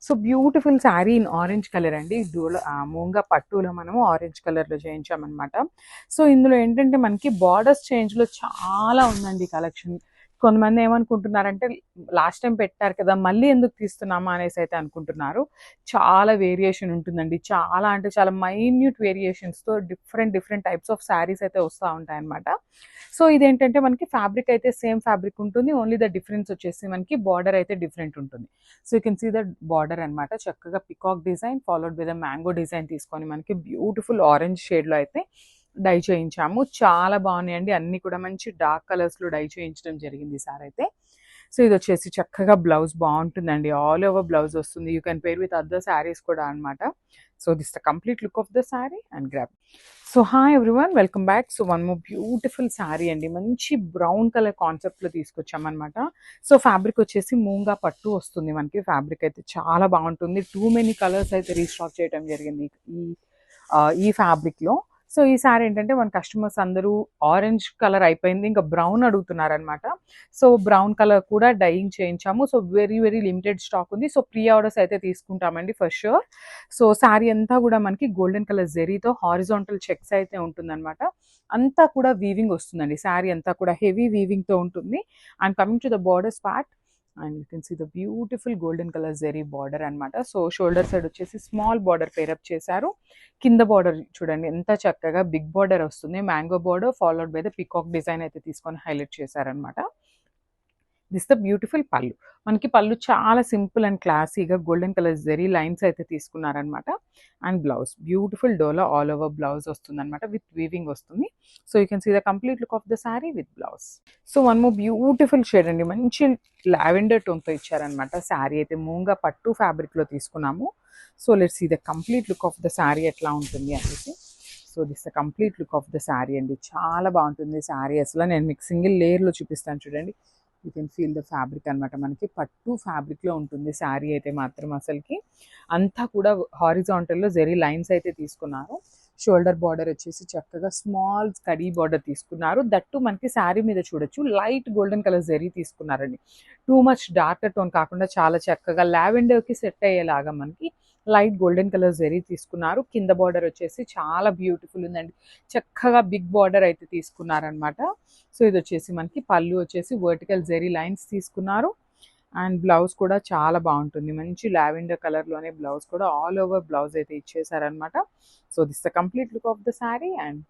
So beautiful sari in orange colour అండి. మూంగా పట్టులో మనము ఆరెంజ్ కలర్లో చేయించామన్నమాట. సో ఇందులో ఏంటంటే మనకి బార్డర్స్ చేంజ్లో చాలా ఉందండి కలెక్షన్. కొంతమంది ఏమనుకుంటున్నారంటే లాస్ట్ టైం పెట్టారు కదా మళ్ళీ ఎందుకు తీస్తున్నామా అనేసి అయితే అనుకుంటున్నారు. చాలా వేరియేషన్ ఉంటుందండి. చాలా అంటే చాలా మైన్యూట్ వేరియేషన్స్తో డిఫరెంట్ టైప్స్ ఆఫ్ శారీస్ అయితే వస్తూ ఉంటాయన్నమాట. సో ఇదేంటంటే మనకి ఫ్యాబ్రిక్ అయితే సేమ్ ఫ్యాబ్రిక్ ఉంటుంది. ఓన్లీ ద డిఫరెన్స్ వచ్చేసి మనకి బార్డర్ అయితే డిఫరెంట్ ఉంటుంది. So you can see the border అనమాట. చక్కగా peacock design followed by the mango design తీసుకొని మనకి బ్యూటిఫుల్ ఆరెంజ్ షేడ్లో అయితే డై చేయించాము. చాలా బాగున్నాయండి. అన్ని కూడా మంచి డార్క్ కలర్స్లో డై చేయించడం జరిగింది ఈసారి అయితే. సో ఇది వచ్చేసి చక్కగా బ్లౌజ్ బాగుంటుందండి. ఆల్ ఓవర్ బ్లౌజ్ వస్తుంది. You can pair with other saris కూడా అనమాట. So this the complete look of the sari and grab. So hi everyone, welcome back. So one more beautiful sari అండి. మంచి బ్రౌన్ కలర్ కాన్సెప్ట్లో తీసుకొచ్చామన్నమాట. సో ఫ్యాబ్రిక్ వచ్చేసి మూంగా పట్టు వస్తుంది మనకి. ఫ్యాబ్రిక్ అయితే చాలా బాగుంటుంది. టూ మెనీ కలర్స్ అయితే రీస్టాక్ చేయడం జరిగింది ఈ ఫ్యాబ్రిక్లో. సో ఈసారి ఏంటంటే మన కస్టమర్స్ అందరూ ఆరెంజ్ కలర్ అయిపోయింది, ఇంకా బ్రౌన్ అడుగుతున్నారనమాట. సో బ్రౌన్ కలర్ కూడా డైయింగ్ చేయించాము. సో వెరీ లిమిటెడ్ స్టాక్ ఉంది. సో ప్రీ ఆర్డర్స్ అయితే తీసుకుంటామండి ఫర్ షూర్. సో శారీ అంతా కూడా మనకి గోల్డెన్ కలర్ జెరీతో హారిజాంటల్ చెక్స్ అయితే ఉంటుందన్నమాట. అంతా కూడా వీవింగ్ వస్తుందండి. శారీ అంతా కూడా హెవీ వీవింగ్తో ఉంటుంది. And coming to the borders part, and you can see the beautiful golden colour zari border అనమాట. సో షోల్డర్ సైడ్ వచ్చేసి స్మాల్ బార్డర్ పేరప్ చేశారు. కింద బార్డర్ చూడండి ఎంత చక్కగా బిగ్ బార్డర్ వస్తుంది. Mango border followed by the peacock design అయితే తీసుకొని హైలైట్ చేశారనమాట. దిస్ ద బ్యూటిఫుల్ పళ్ళు. మనకి పళ్ళు చాలా సింపుల్ అండ్ క్లాసీగా గోల్డెన్ కలర్ జెరీ లైన్స్ అయితే తీసుకున్నారనమాట. And blouse beautiful dola all over blouse వస్తుంది అనమాట. విత్ వీవింగ్ వస్తుంది. So you can see the complete look of the sari with blouse. So one more beautiful shade అండి. మంచి లావెండర్ టోన్తో ఇచ్చారనమాట. శారీ అయితే మూంగా పట్టు ఫ్యాబ్రిక్లో తీసుకున్నాము. So let's see the complete look of the sari ఎట్లా ఉంటుంది అనేసి. So this the complete look of the sari అండి. చాలా బాగుంటుంది శారీ. అసలు నేను మీకు సింగిల్ లేయర్లో చూపిస్తాను చూడండి. You can feel the fabric అనమాట. మనకి పట్టు ఫ్యాబ్రిక్లో ఉంటుంది శారీ అయితే మాత్రం. అసలుకి అంతా కూడా హారిజాంటల్లో జెరీ లైన్స్ అయితే తీసుకున్నారు. షోల్డర్ బార్డర్ వచ్చేసి చక్కగా స్మాల్ స్టడీ బార్డర్ తీసుకున్నారు. దట్టు మనకి శారీ మీద చూడొచ్చు లైట్ గోల్డెన్ కలర్ జెరీ తీసుకున్నారండి. టూ మచ్ డార్కర్ టోన్ కాకుండా చాలా చక్కగా లావెండర్కి సెట్ అయ్యేలాగా మనకి లైట్ గోల్డెన్ కలర్ జెరీ తీసుకున్నారు. కింద బార్డర్ వచ్చేసి చాలా బ్యూటిఫుల్ ఉందండి. చక్కగా బిగ్ బార్డర్ అయితే తీసుకున్నారనమాట. సో ఇది వచ్చేసి మనకి పళ్ళు వచ్చేసి వర్టికల్ జెరీ లైన్స్ తీసుకున్నారు. అండ్ బ్లౌజ్ కూడా చాలా బాగుంటుంది. మంచి లావెండర్ కలర్లోనే బ్లౌజ్ కూడా ఆల్ ఓవర్ బ్లౌజ్ అయితే ఇచ్చేసారనమాట. So this the complete look of the sari and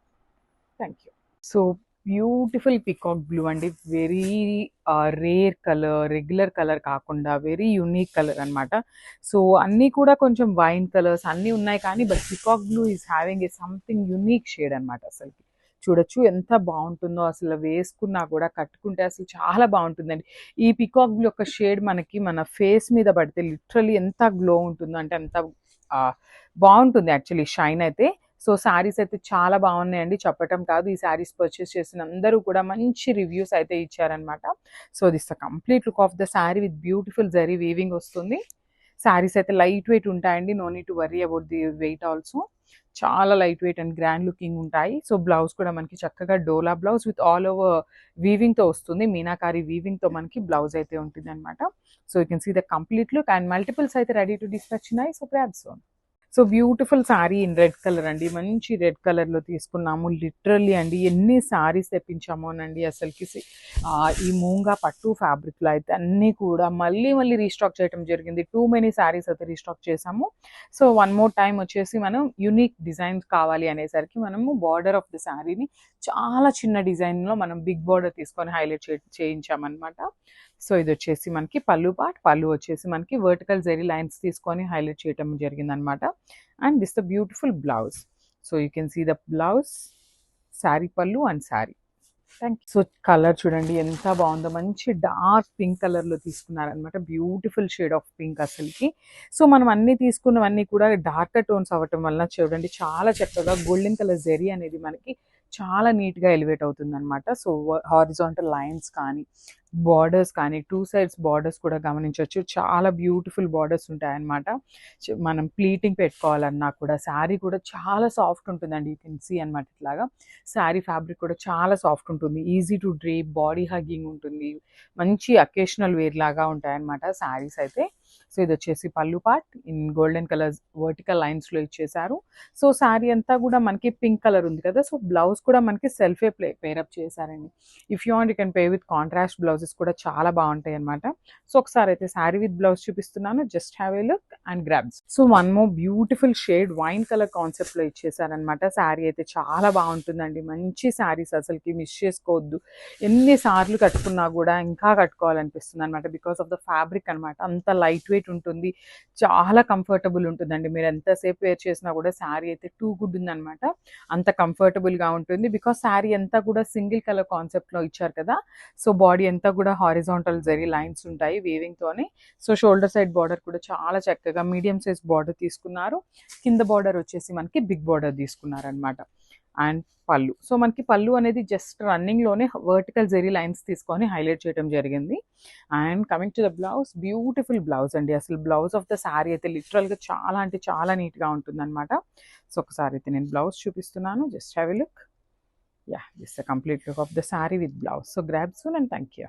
thank you. So beautiful peacock blue అండి. Very rare colour, regular colour కాకుండా వెరీ యూనిక్ కలర్ అనమాట. సో అన్నీ కూడా కొంచెం వైన్ కలర్స్ అన్నీ ఉన్నాయి కానీ but peacock blue is having a something unique shade అనమాట. అసలు చూడొచ్చు ఎంత బాగుంటుందో. అసలు వేసుకున్నా కూడా కట్టుకుంటే అసలు చాలా బాగుంటుందండి. ఈ పికాక్ బ్లూ యొక్క షేడ్ మనకి మన ఫేస్ మీద పడితే లిటరలీ ఎంత గ్లో ఉంటుందో అంటే అంత బాగుంటుంది యాక్చువల్లీ షైన్ అయితే. సో శారీస్ అయితే చాలా బాగున్నాయండి, చెప్పటం కాదు. ఈ శారీస్ పర్చేస్ చేసిన అందరూ కూడా మంచి రివ్యూస్ అయితే ఇచ్చారనమాట. So this the complete look of the sari with beautiful zari weaving వస్తుంది. శారీస్ అయితే లైట్ వెయిట్ ఉంటాయండి. No need to worry about the weight also. చాలా light weight and grand looking ఉంటాయి. సో బ్లౌజ్ కూడా మనకి చక్కగా dola blouse with all over వీవింగ్తో వస్తుంది. మీనాకారి వీవింగ్తో మనకి బ్లౌజ్ అయితే ఉంటుంది అనమాట. So you can see the complete look and multiples ready to టు డిస్పాచ్ ఉన్నాయి. So grab son. So beautiful sari in red colour అండి. మంచి రెడ్ కలర్లో తీసుకున్నాము. లిటరల్లీ అండి ఎన్ని శారీస్ తెప్పించామోనండి అసలుకి. ఈ మూంగా పట్టు ఫ్యాబ్రిక్లో అయితే అన్నీ కూడా మళ్ళీ రీస్టాక్ చేయడం జరిగింది. టూ మెనీ శారీస్ అయితే రీస్టాక్ చేసాము. సో వన్ మోర్ టైం వచ్చేసి మనం యూనిక్ డిజైన్స్ కావాలి అనేసరికి మనము బార్డర్ ఆఫ్ ద శారీని చాలా చిన్న డిజైన్లో మనం బిగ్ బార్డర్ తీసుకొని హైలైట్ చేయించామన్నమాట. సో ఇది వచ్చేసి మనకి పళ్ళు పార్ట్. పళ్ళు వచ్చేసి మనకి వర్టికల్ జెరీ లైన్స్ తీసుకొని హైలైట్ చేయడం జరిగిందనమాట. And this the beautiful blouse. So you can see the blouse, sari pallu and sari. Thank you. So colour చూడండి ఎంత బాగుందో. మంచి డార్క్ పింక్ కలర్లో తీసుకున్నారనమాట. బ్యూటిఫుల్ షేడ్ ఆఫ్ పింక్ అసలుకి. సో మనం అన్నీ తీసుకున్నవన్నీ కూడా డార్కర్ టోన్స్ అవ్వటం వల్ల చూడండి చాలా చక్కగా గోల్డెన్ కలర్ జెరీ అనేది మనకి చాలా నీట్గా ఎలివేట్ అవుతుంది అనమాట. సో హారిజాంటల్ లైన్స్ కానీ బార్డర్స్ కానీ 2 సైడ్స్ బార్డర్స్ కూడా గమనించొచ్చు. చాలా బ్యూటిఫుల్ బార్డర్స్ ఉంటాయన్నమాట. మనం ప్లీటింగ్ పెట్టుకోవాలన్నా కూడా శారీ కూడా చాలా సాఫ్ట్ ఉంటుందండి. యూ కెన్ సీ అనమాట ఇట్లాగా. శారీ ఫ్యాబ్రిక్ కూడా చాలా సాఫ్ట్ ఉంటుంది. Easy to drape, body hugging ఉంటుంది. మంచి అకేషనల్ వేర్ లాగా ఉంటాయన్నమాట శారీస్ అయితే. సో ఇదొచ్చేసి pallu part in golden colour vertical లైన్స్‌లో ఇచ్చేశారు. సో శారీ అంతా కూడా మనకి పింక్ కలర్ ఉంది కదా! సో బ్లౌజ్ కూడా మనకి సెల్ఫే పేరప్ చేశారండి. If you want you can pay with contrast blouses కూడా చాలా బాగుంటాయన్నమాట. సో ఒకసారి అయితే శారీ విత్ బ్లౌజ్ చూపిస్తున్నాను. Just have a look and grabs. So one more beautiful shade wine colour కాన్సెప్ట్లో ఇచ్చేసారనమాట. శారీ అయితే చాలా బాగుంటుందండి. మంచి శారీస్ అసలుకి మిస్ చేసుకోవద్దు. ఎన్నిసార్లు కట్టుకున్నా కూడా ఇంకా కట్టుకోవాలనిపిస్తుంది అనమాట. బికాస్ ఆఫ్ ద ఫ్యాబ్రిక్ అనమాట. అంత లైట్ వెయిట్ ఉంటుంది. చాలా కంఫర్టబుల్ ఉంటుందండి. మీరు ఎంతసేపు వేర్ చేసినా కూడా శారీ అయితే టూ గుడ్ ఉందనమాట. అంత కంఫర్టబుల్గా ఉంటుంది. బికాస్ శారీ అంతా కూడా సింగిల్ కలర్ కాన్సెప్ట్లో ఇచ్చారు కదా! సో బాడీ అంతా కూడా హారిజాంటల్ జరీ లైన్స్ ఉంటాయి వీవింగ్తోనే. సో షోల్డర్ సైడ్ బార్డర్ కూడా చాలా చక్కగా మీడియం సైజ్ బార్డర్ తీసుకున్నారు. కింద బార్డర్ వచ్చేసి మనకి బిగ్ బార్డర్ తీసుకున్నారనమాట. అండ్ పళ్ళు. సో మనకి పళ్ళు అనేది జస్ట్ రన్నింగ్‌లోనే వర్టికల్ జెరీ లైన్స్ తీసుకొని హైలైట్ చేయడం జరిగింది. And coming to the blouse, beautiful blouse అండి. అసలు బ్లౌజ్ ఆఫ్ ద శారీ అయితే లిటరల్‌గా చాలా అంటే చాలా నీట్‌గా ఉంటుందన్నమాట. సో ఒకసారి అయితే నేను బ్లౌజ్ చూపిస్తున్నాను. Just have a look. Yeah, this is a complete look of the saree with blouse. So grab soon and thank you.